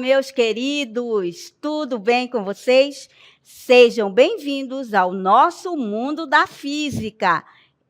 meus queridos! Tudo bem com vocês? Sejam bem-vindos ao nosso mundo da física.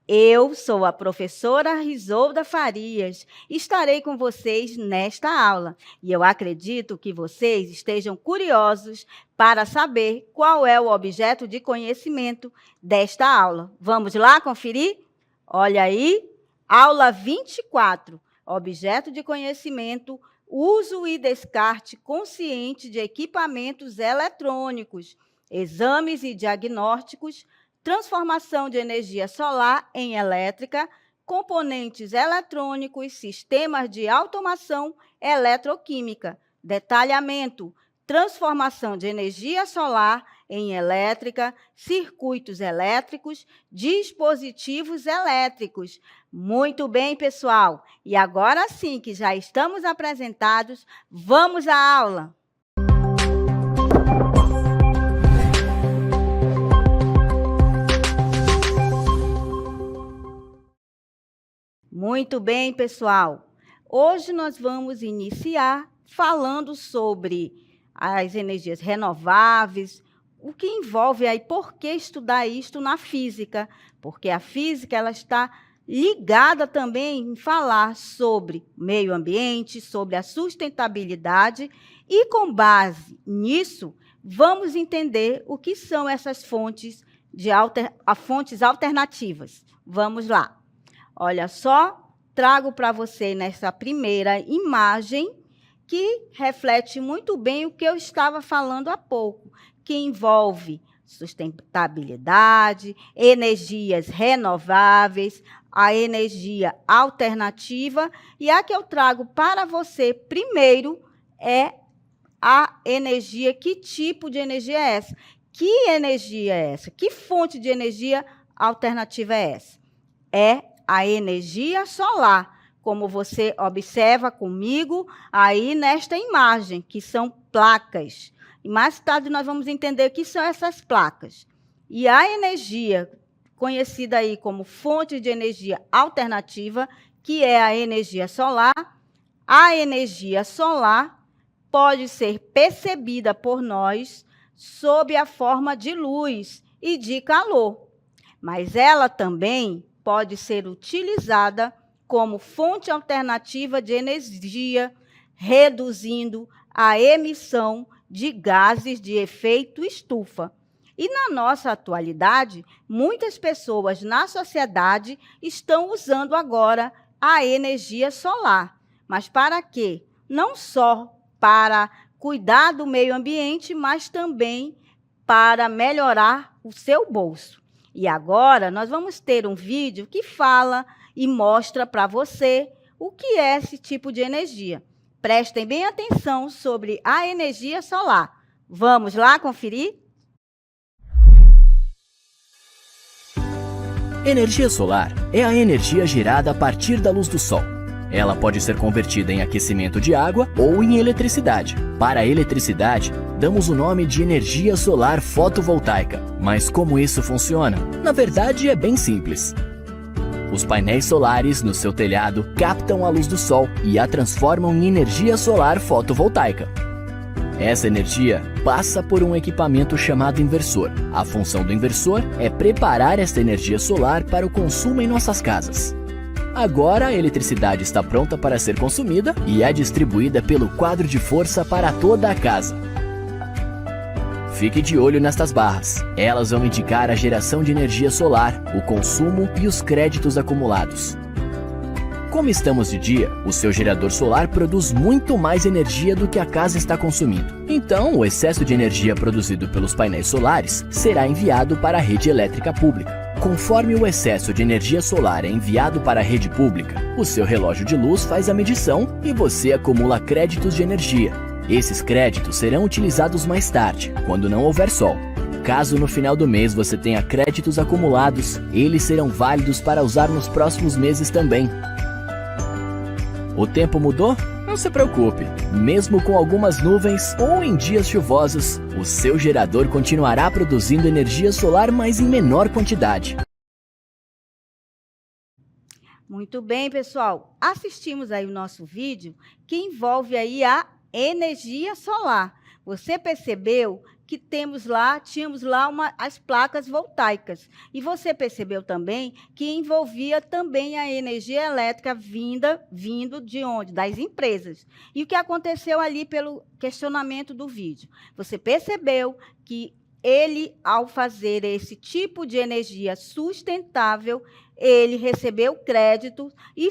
Eu sou a professora Risolda Farias e estarei com vocês nesta aula. E eu acredito que vocês estejam curiosos para saber qual é o objeto de conhecimento desta aula. Vamos lá conferir? Olha aí, aula 24, objeto de conhecimento, uso e descarte consciente de equipamentos eletrônicos, exames e diagnósticos, transformação de energia solar em elétrica, componentes eletrônicos, sistemas de automação eletroquímica, detalhamento, transformação de energia solar em elétrica, circuitos elétricos, dispositivos elétricos. Muito bem, pessoal. E agora sim que já estamos apresentados, vamos à aula. Muito bem, pessoal. Hoje nós vamos iniciar falando sobre as energias renováveis, o que envolve aí, por que estudar isto na física? Porque a física ela está ligada também em falar sobre meio ambiente, sobre a sustentabilidade, e com base nisso, vamos entender o que são essas fontes alternativas. Vamos lá. Olha só, trago para você nessa primeira imagem que reflete muito bem o que eu estava falando há pouco, que envolve sustentabilidade, energias renováveis, a energia alternativa, e a que eu trago para você primeiro é a energia. Que tipo de energia é essa? Que energia é essa? Que fonte de energia alternativa é essa? É a energia solar, como você observa comigo aí nesta imagem, que são placas. E mais tarde nós vamos entender o que são essas placas. E a energia, conhecida aí como fonte de energia alternativa, que é a energia solar, pode ser percebida por nós sob a forma de luz e de calor. Mas ela também pode ser utilizada como fonte alternativa de energia, reduzindo a emissão de gases de efeito estufa. E na nossa atualidade, muitas pessoas na sociedade estão usando agora a energia solar. Mas para quê? Não só para cuidar do meio ambiente, mas também para melhorar o seu bolso. E agora nós vamos ter um vídeo que fala e mostra para você o que é esse tipo de energia. Prestem bem atenção sobre a energia solar. Vamos lá conferir? Energia solar é a energia gerada a partir da luz do sol. Ela pode ser convertida em aquecimento de água ou em eletricidade. Para a eletricidade, damos o nome de energia solar fotovoltaica. Mas como isso funciona? Na verdade, é bem simples. Os painéis solares no seu telhado captam a luz do sol e a transformam em energia solar fotovoltaica. Essa energia passa por um equipamento chamado inversor. A função do inversor é preparar esta energia solar para o consumo em nossas casas. Agora a eletricidade está pronta para ser consumida e é distribuída pelo quadro de força para toda a casa. Fique de olho nestas barras. Elas vão indicar a geração de energia solar, o consumo e os créditos acumulados. Como estamos de dia, o seu gerador solar produz muito mais energia do que a casa está consumindo. Então, o excesso de energia produzido pelos painéis solares será enviado para a rede elétrica pública. Conforme o excesso de energia solar é enviado para a rede pública, o seu relógio de luz faz a medição e você acumula créditos de energia. Esses créditos serão utilizados mais tarde, quando não houver sol. Caso no final do mês você tenha créditos acumulados, eles serão válidos para usar nos próximos meses também. O tempo mudou? Não se preocupe. Mesmo com algumas nuvens ou em dias chuvosos, o seu gerador continuará produzindo energia solar, mas em menor quantidade. Muito bem, pessoal. Assistimos aí o nosso vídeo que envolve aí a energia solar. Você percebeu que tínhamos lá as placas voltaicas. E você percebeu também que envolvia também a energia elétrica vindo de onde? Das empresas. E o que aconteceu ali pelo questionamento do vídeo? Você percebeu que ele, ao fazer esse tipo de energia sustentável, ele recebeu crédito e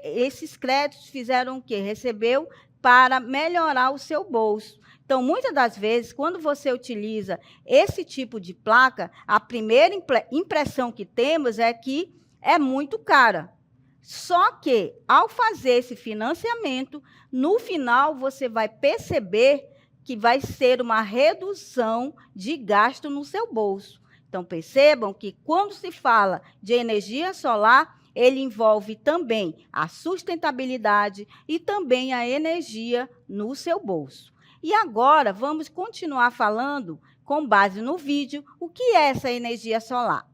esses créditos fizeram o quê? Recebeu para melhorar o seu bolso. Então, muitas das vezes, quando você utiliza esse tipo de placa, a primeira impressão que temos é que é muito cara. Só que, ao fazer esse financiamento, no final você vai perceber que vai ser uma redução de gasto no seu bolso. Então, percebam que quando se fala de energia solar, ele envolve também a sustentabilidade e também a energia no seu bolso. E agora, vamos continuar falando, com base no vídeo, o que é essa energia solar.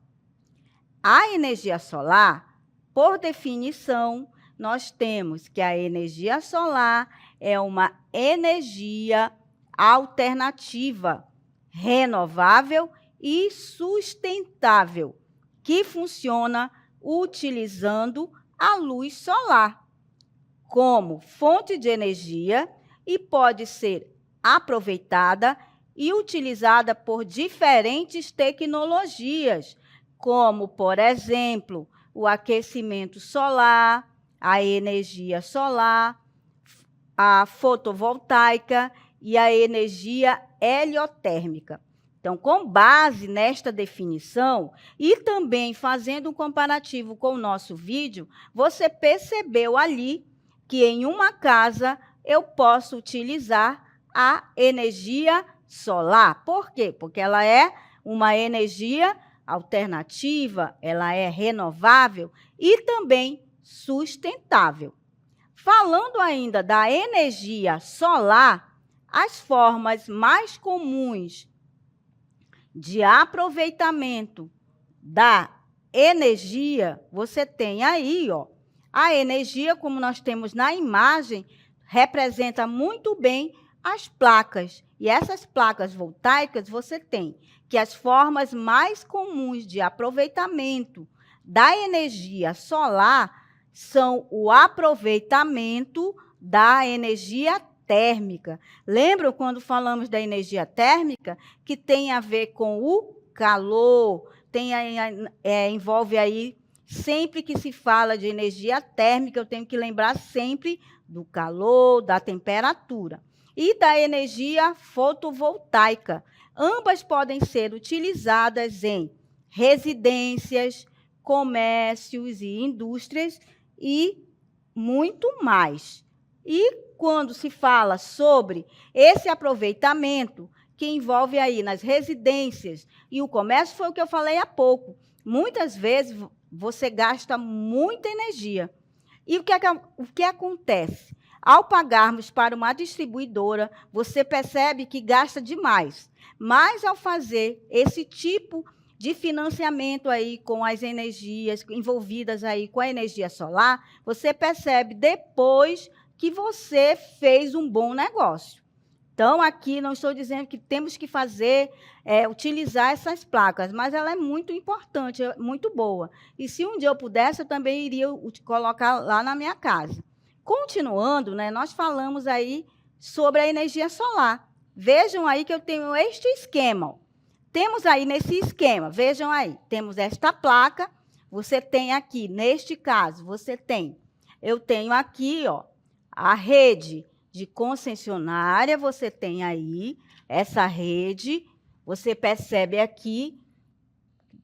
A energia solar, por definição, nós temos que a energia solar é uma energia alternativa, renovável e sustentável, que funciona utilizando a luz solar como fonte de energia e pode ser aproveitada e utilizada por diferentes tecnologias, como, por exemplo, o aquecimento solar, a energia solar, a fotovoltaica e a energia heliotérmica. Então, com base nesta definição e também fazendo um comparativo com o nosso vídeo, você percebeu ali que em uma casa eu posso utilizar a energia solar. Por quê? Porque ela é uma energia alternativa, ela é renovável e também sustentável. Falando ainda da energia solar, as formas mais comuns de aproveitamento da energia, você tem aí, ó, a energia, como nós temos na imagem, representa muito bem as placas. E essas placas voltaicas, você tem que as formas mais comuns de aproveitamento da energia solar são o aproveitamento da energia térmica. Lembram quando falamos da energia térmica, que tem a ver com o calor, envolve aí, sempre que se fala de energia térmica, eu tenho que lembrar sempre do calor, da temperatura. E da energia fotovoltaica. Ambas podem ser utilizadas em residências, comércios e indústrias e muito mais. E quando se fala sobre esse aproveitamento, que envolve aí nas residências e o comércio, foi o que eu falei há pouco. Muitas vezes você gasta muita energia. E o que acontece? Ao pagarmos para uma distribuidora, você percebe que gasta demais. Mas ao fazer esse tipo de financiamento aí com as energias envolvidas aí com a energia solar, você percebe depois que você fez um bom negócio. Então, aqui não estou dizendo que temos que utilizar essas placas, mas ela é muito importante, é muito boa. E se um dia eu pudesse, eu também iria colocar lá na minha casa. Continuando, né, nós falamos aí sobre a energia solar. Vejam aí que eu tenho este esquema. Temos aí nesse esquema, vejam aí, temos esta placa, você tem aqui, neste caso, eu tenho aqui, ó, a rede de concessionária, você tem aí essa rede, você percebe aqui,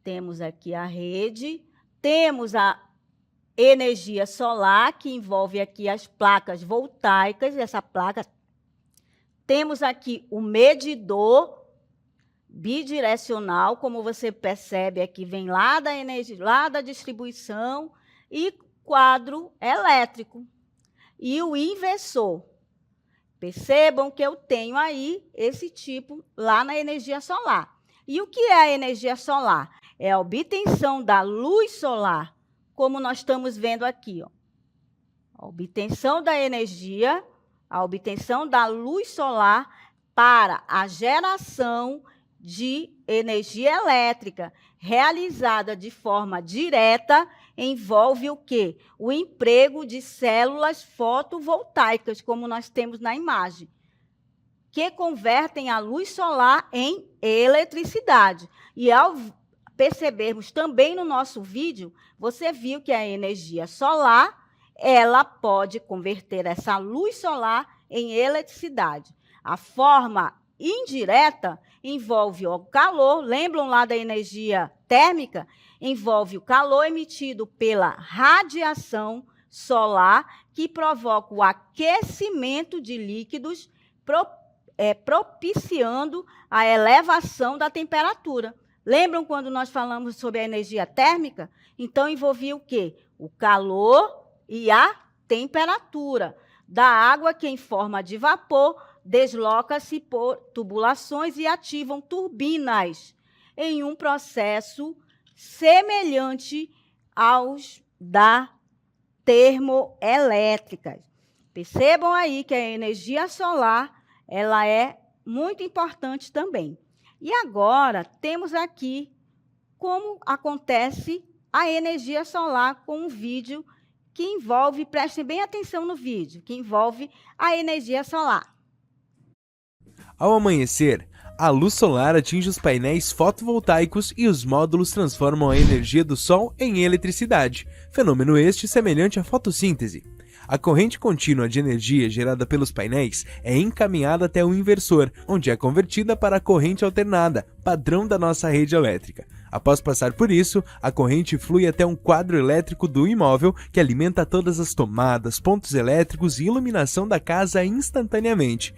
temos aqui a rede, temos a energia solar, que envolve aqui as placas voltaicas, essa placa. Temos aqui o medidor bidirecional, como você percebe aqui, vem lá da energia, lá da distribuição, e quadro elétrico. E o inversor. Percebam que eu tenho aí esse tipo lá na energia solar. E o que é a energia solar? É a obtenção da luz solar, como nós estamos vendo aqui, ó. A obtenção da energia a obtenção da luz solar para a geração de energia elétrica, realizada de forma direta, envolve o quê? O emprego de células fotovoltaicas, como nós temos na imagem, que convertem a luz solar em eletricidade. E ao percebermos também no nosso vídeo, você viu que a energia solar, ela pode converter essa luz solar em eletricidade. A forma indireta envolve o calor, lembram lá da energia térmica? Envolve o calor emitido pela radiação solar, que provoca o aquecimento de líquidos, propiciando a elevação da temperatura. Lembram quando nós falamos sobre a energia térmica? Então, envolvia o quê? O calor e a temperatura da água, que em forma de vapor desloca-se por tubulações e ativam turbinas em um processo semelhante aos da termoelétrica. Percebam aí que a energia solar, ela é muito importante também. E agora temos aqui como acontece a energia solar com um vídeo que envolve, prestem bem atenção no vídeo, que envolve a energia solar. Ao amanhecer, a luz solar atinge os painéis fotovoltaicos e os módulos transformam a energia do sol em eletricidade, fenômeno este semelhante à fotossíntese. A corrente contínua de energia gerada pelos painéis é encaminhada até o inversor, onde é convertida para a corrente alternada, padrão da nossa rede elétrica. Após passar por isso, a corrente flui até um quadro elétrico do imóvel, que alimenta todas as tomadas, pontos elétricos e iluminação da casa instantaneamente.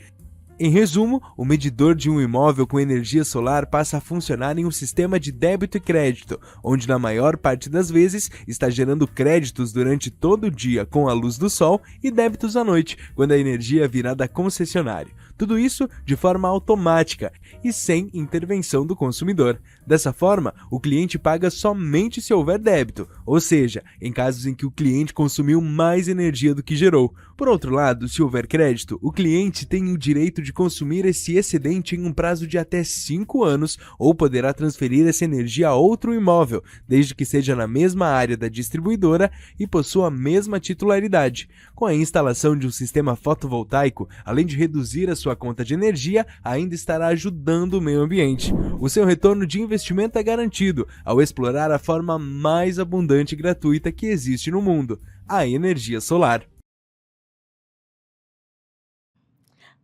Em resumo, o medidor de um imóvel com energia solar passa a funcionar em um sistema de débito e crédito, onde na maior parte das vezes está gerando créditos durante todo o dia com a luz do sol e débitos à noite, quando a energia virá da concessionária. Tudo isso de forma automática e sem intervenção do consumidor. Dessa forma, o cliente paga somente se houver débito, ou seja, em casos em que o cliente consumiu mais energia do que gerou. Por outro lado, se houver crédito, o cliente tem o direito de consumir esse excedente em um prazo de até 5 anos ou poderá transferir essa energia a outro imóvel, desde que seja na mesma área da distribuidora e possua a mesma titularidade. Com a instalação de um sistema fotovoltaico, além de reduzir a sua conta de energia, ainda estará ajudando o meio ambiente. O seu retorno de investimento é garantido ao explorar a forma mais abundante e gratuita que existe no mundo, a energia solar.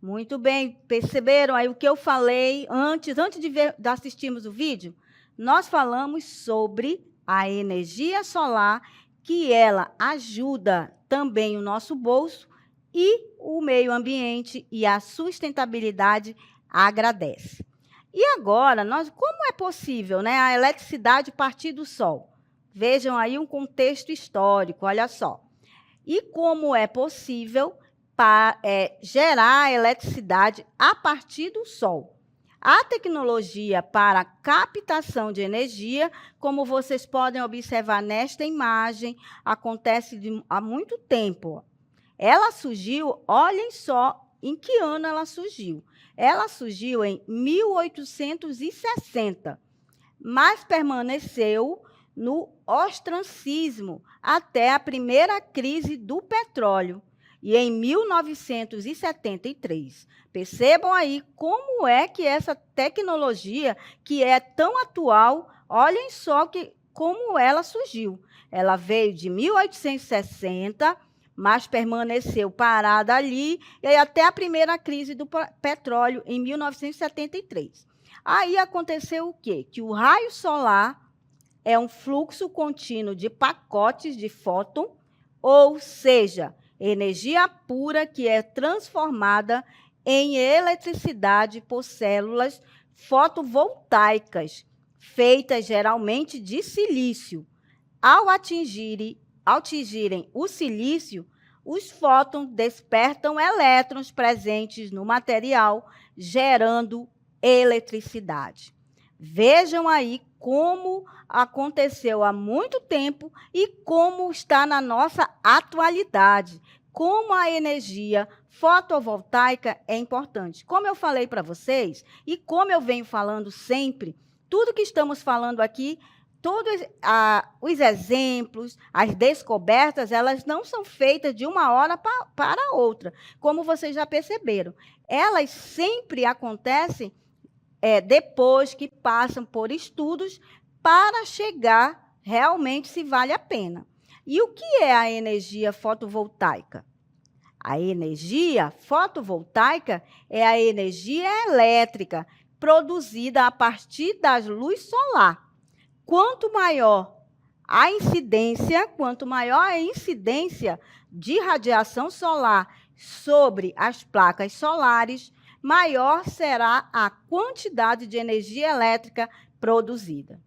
Muito bem, perceberam aí o que eu falei antes de assistirmos o vídeo? Nós falamos sobre a energia solar, que ela ajuda também o nosso bolso e o meio ambiente e a sustentabilidade agradece. E agora, como é possível, né, a eletricidade partir do sol? Vejam aí um contexto histórico, olha só. E como é possível gerar eletricidade a partir do sol? A tecnologia para captação de energia, como vocês podem observar nesta imagem, acontece há muito tempo. Ela surgiu, olhem só em que ano ela surgiu. Ela surgiu em 1860, mas permaneceu no ostracismo até a primeira crise do petróleo. E em 1973, percebam aí como é que essa tecnologia, que é tão atual, olhem só como ela surgiu. Ela veio de 1860, mas permaneceu parada ali, e aí até a primeira crise do petróleo, em 1973. Aí aconteceu o quê? Que o raio solar é um fluxo contínuo de pacotes de fóton, ou seja, energia pura que é transformada em eletricidade por células fotovoltaicas, feitas geralmente de silício. Ao atingirem o silício, os fótons despertam elétrons presentes no material, gerando eletricidade. Vejam aí como aconteceu há muito tempo e como está na nossa atualidade, como a energia fotovoltaica é importante. Como eu falei para vocês, e como eu venho falando sempre, tudo que estamos falando aqui, todos os exemplos, as descobertas, elas não são feitas de uma hora para outra, como vocês já perceberam. Elas sempre acontecem depois que passam por estudos para chegar realmente se vale a pena. E o que é a energia fotovoltaica? A energia fotovoltaica é a energia elétrica produzida a partir da luz solar. Quanto maior a incidência de radiação solar sobre as placas solares, maior será a quantidade de energia elétrica produzida.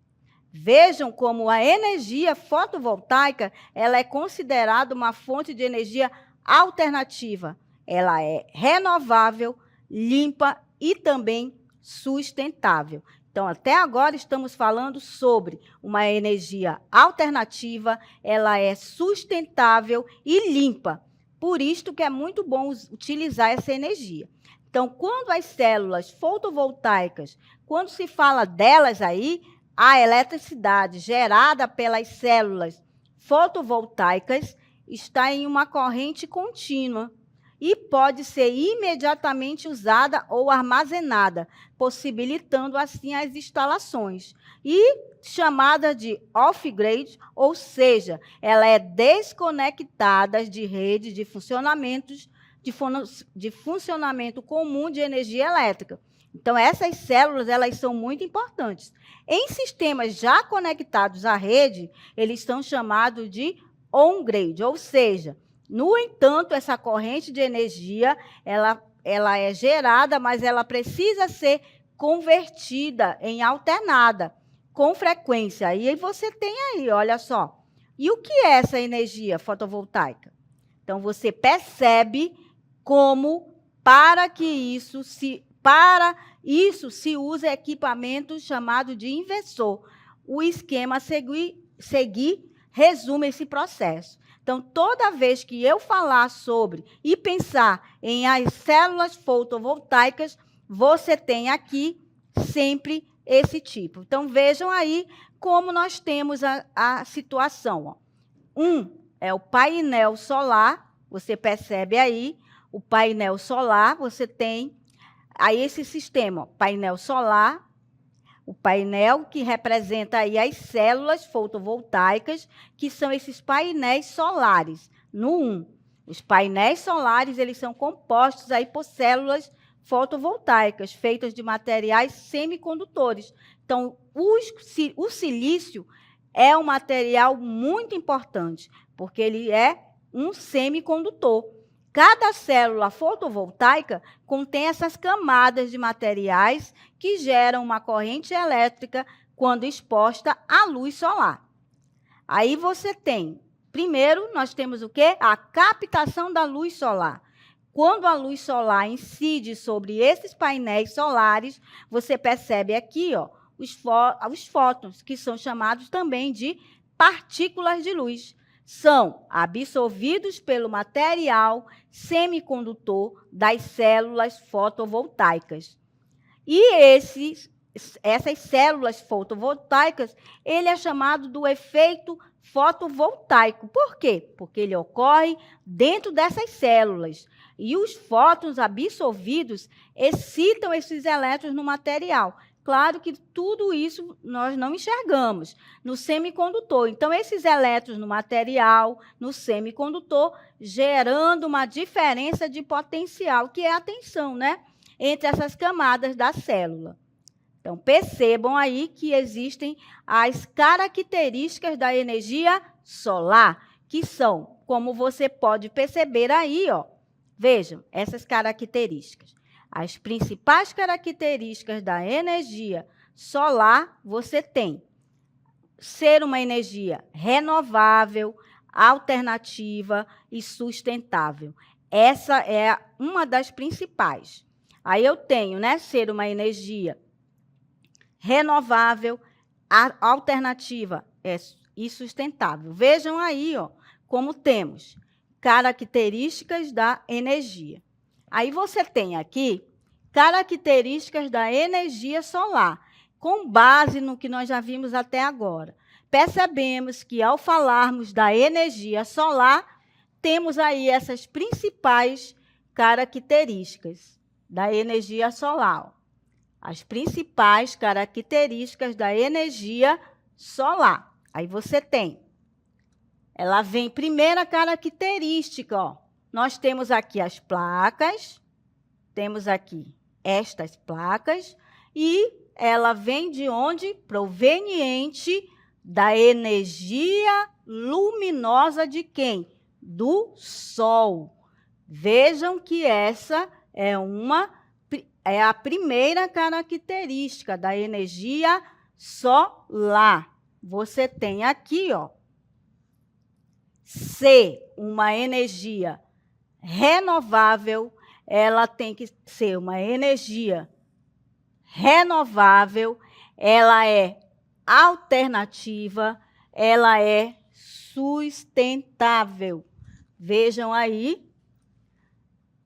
Vejam como a energia fotovoltaica ela é considerada uma fonte de energia alternativa. Ela é renovável, limpa e também sustentável. Então, até agora estamos falando sobre uma energia alternativa, ela é sustentável e limpa. Por isso que é muito bom utilizar essa energia. Então, quando as células fotovoltaicas, quando se fala delas aí, a eletricidade gerada pelas células fotovoltaicas está em uma corrente contínua e pode ser imediatamente usada ou armazenada, possibilitando assim as instalações. E chamada de off-grid, ou seja, ela é desconectada de rede de funcionamento comum de energia elétrica. Então, essas células elas são muito importantes. Em sistemas já conectados à rede, eles são chamados de on-grid, ou seja, no entanto, essa corrente de energia, ela é gerada, mas ela precisa ser convertida em alternada, com frequência. E aí você tem aí, olha só. E o que é essa energia fotovoltaica? Então, você percebe como, para isso se usa equipamento chamado de inversor. O esquema a seguir resume esse processo. Então, toda vez que eu falar sobre e pensar em as células fotovoltaicas, você tem aqui sempre esse tipo. Então, vejam aí como nós temos a situação. Ó. É o painel solar, você percebe aí, o painel solar, você tem aí esse sistema, ó, painel solar, o painel que representa aí as células fotovoltaicas, que são esses painéis solares. No os painéis solares, eles são compostos aí por células fotovoltaicas, feitas de materiais semicondutores. Então, o silício é um material muito importante, porque ele é um semicondutor. Cada célula fotovoltaica contém essas camadas de materiais que geram uma corrente elétrica quando exposta à luz solar. Aí você tem, primeiro, nós temos o quê? A captação da luz solar. Quando a luz solar incide sobre esses painéis solares, você percebe aqui, ó, os fótons, que são chamados também de partículas de luz. São absorvidos pelo material semicondutor das células fotovoltaicas. E essas células fotovoltaicas, ele é chamado do efeito fotovoltaico. Por quê? Porque ele ocorre dentro dessas células. E os fótons absorvidos excitam esses elétrons no material. Claro que tudo isso nós não enxergamos no semicondutor. Então, esses elétrons no material, no semicondutor, gerando uma diferença de potencial, que é a tensão, né? Entre essas camadas da célula. Então, percebam aí que existem as características da energia solar, que são, como você pode perceber aí, ó, vejam, essas características. As principais características da energia solar, você tem ser uma energia renovável, alternativa e sustentável. Essa é uma das principais. Aí eu tenho, né, ser uma energia renovável, alternativa e sustentável. Vejam aí, ó, como temos características da energia. Aí você tem aqui características da energia solar, com base no que nós já vimos até agora. Percebemos que, ao falarmos da energia solar, temos aí essas principais características da energia solar. As principais características da energia solar. Aí você tem. Ela vem, primeira característica, ó. Nós temos aqui as placas, temos aqui estas placas, e ela vem de onde? Proveniente da energia luminosa de quem? Do Sol. Vejam que essa é a primeira característica da energia solar. Você tem aqui, ó, ser uma energia renovável, ela tem que ser uma energia renovável, ela é alternativa, ela é sustentável. Vejam aí.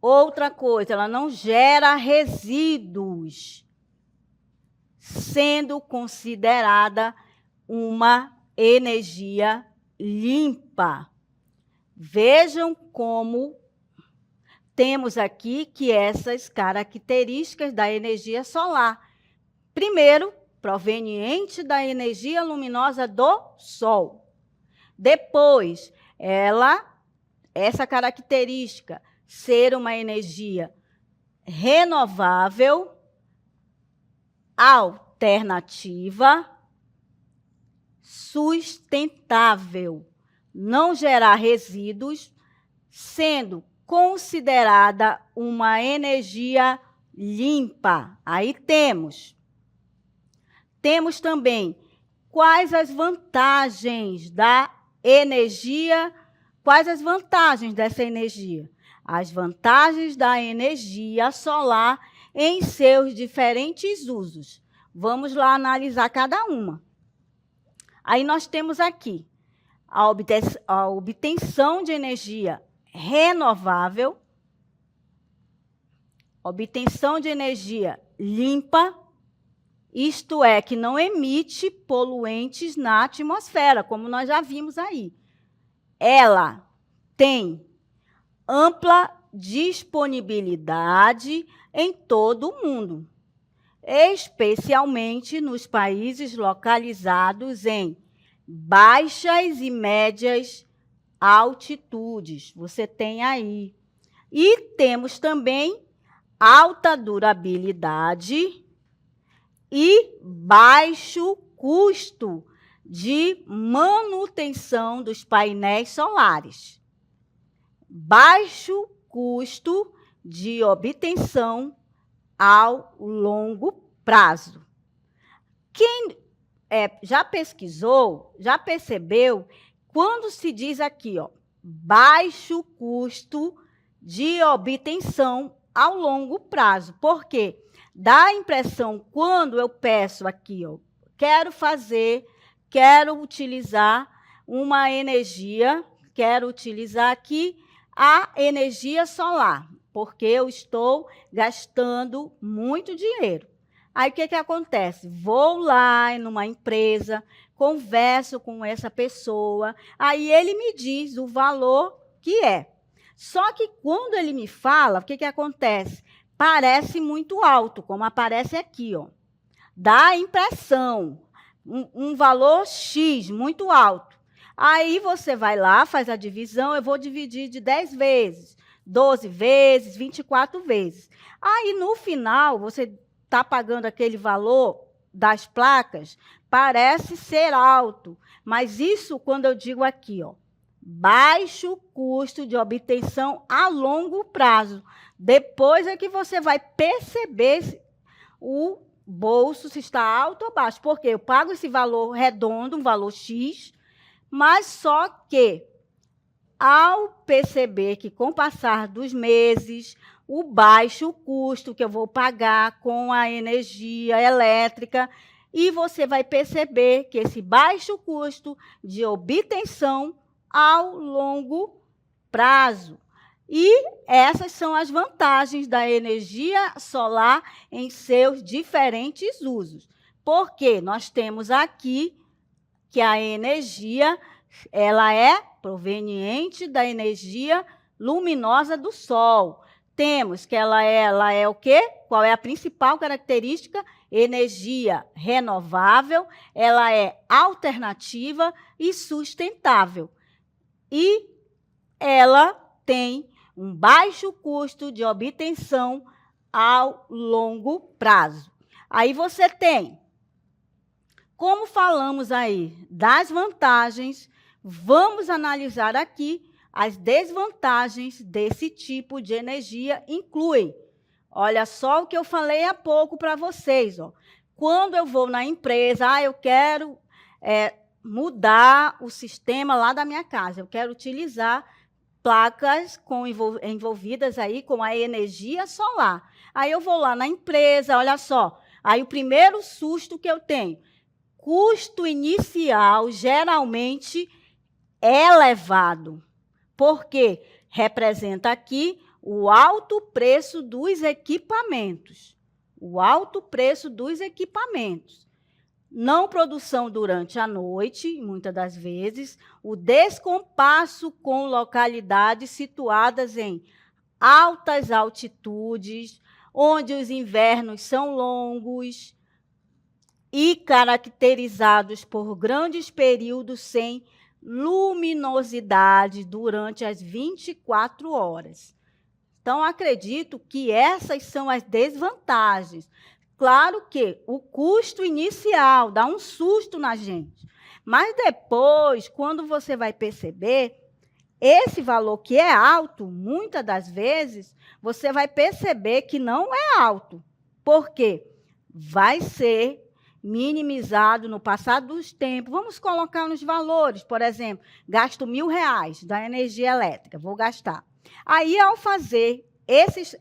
Outra coisa, ela não gera resíduos, sendo considerada uma energia limpa. Vejam como temos aqui que essas características da energia solar. Primeiro, proveniente da energia luminosa do Sol. Depois, essa característica, ser uma energia renovável, alternativa, sustentável, não gerar resíduos, sendo considerada uma energia limpa. Aí temos. Temos também quais as vantagens da energia, quais as vantagens dessa energia? As vantagens da energia solar em seus diferentes usos. Vamos lá analisar cada uma. Aí nós temos aqui a obtenção de energia renovável, obtenção de energia limpa, isto é, que não emite poluentes na atmosfera, como nós já vimos aí. Ela tem ampla disponibilidade em todo o mundo, especialmente nos países localizados em baixas e médias altitudes. Você tem aí. E temos também alta durabilidade e baixo custo de manutenção dos painéis solares. Baixo custo de obtenção ao longo prazo. Quem já pesquisou, já percebeu, quando se diz aqui, ó, baixo custo de obtenção ao longo prazo. Por quê? Dá a impressão, quando eu peço aqui, ó, quero utilizar uma energia, quero utilizar aqui a energia solar, porque eu estou gastando muito dinheiro. Aí, o que acontece? Vou lá numa empresa, converso com essa pessoa, aí ele me diz o valor que é. Só que quando ele me fala, o que acontece? Parece muito alto, como aparece aqui, ó. Dá a impressão, um valor X, muito alto. Aí você vai lá, faz a divisão, eu vou dividir de 10 vezes, 12 vezes, 24 vezes. Aí, no final, você está pagando aquele valor das placas, parece ser alto. Mas isso, quando eu digo aqui, ó, baixo custo de obtenção a longo prazo. Depois é que você vai perceber se o bolso se está alto ou baixo. Porque eu pago esse valor redondo, um valor X, mas só que, ao perceber que, com o passar dos meses, o baixo custo que eu vou pagar com a energia elétrica, e você vai perceber que esse baixo custo de obtenção ao longo prazo. E essas são as vantagens da energia solar em seus diferentes usos. Porque nós temos aqui que a energia ela é proveniente da energia luminosa do Sol. Temos que ela é o quê? Qual é a principal característica? Energia renovável, ela é alternativa e sustentável. E ela tem um baixo custo de obtenção ao longo prazo. Aí você tem, como falamos aí das vantagens, vamos analisar aqui as desvantagens desse tipo de energia. Incluem, olha só o que eu falei há pouco para vocês. Ó. Quando eu vou na empresa, eu quero mudar o sistema lá da minha casa, eu quero utilizar placas envolvidas aí com a energia solar. Aí eu vou lá na empresa, olha só, aí o primeiro susto que eu tenho, custo inicial geralmente elevado, porque representa aqui o alto preço dos equipamentos. O alto preço dos equipamentos. Não produção durante a noite, muitas das vezes, o descompasso com localidades situadas em altas altitudes, onde os invernos são longos e caracterizados por grandes períodos sem luminosidade durante as 24 horas. Então, acredito que essas são as desvantagens. Claro que o custo inicial dá um susto na gente, mas depois, quando você vai perceber, esse valor que é alto, muitas das vezes, você vai perceber que não é alto. Por quê? Vai ser minimizado no passar dos tempos. Vamos colocar nos valores, por exemplo, gasto R$1.000 da energia elétrica, vou gastar. Aí, ao fazer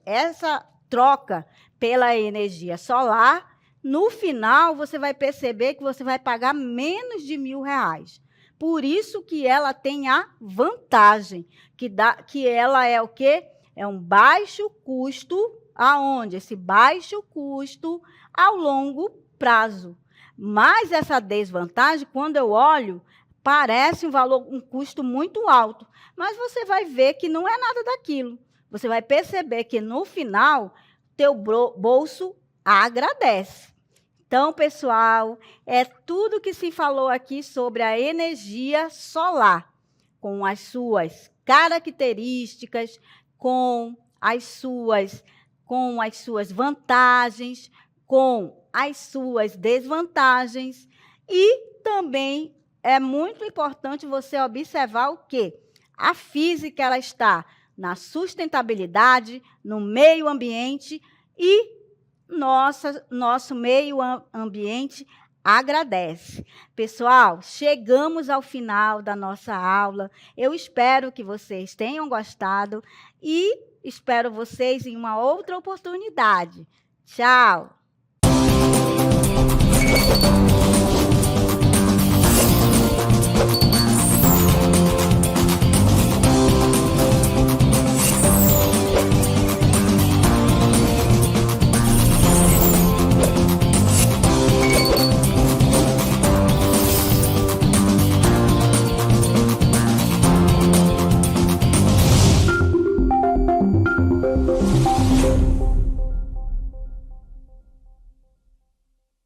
essa troca pela energia solar, no final, você vai perceber que você vai pagar menos de R$1.000. Por isso que ela tem a vantagem, que ela é o quê? É um baixo custo, aonde? Esse baixo custo ao longo prazo. Mas essa desvantagem, quando eu olho, parece um custo muito alto. Mas você vai ver que não é nada daquilo. Você vai perceber que, no final, teu bolso agradece. Então, pessoal, é tudo que se falou aqui sobre a energia solar, com as suas características, com as suas vantagens, com as suas desvantagens. E também é muito importante você observar o quê? A física ela está na sustentabilidade, no meio ambiente e nosso meio ambiente agradece. Pessoal, chegamos ao final da nossa aula. Eu espero que vocês tenham gostado e espero vocês em uma outra oportunidade. Tchau!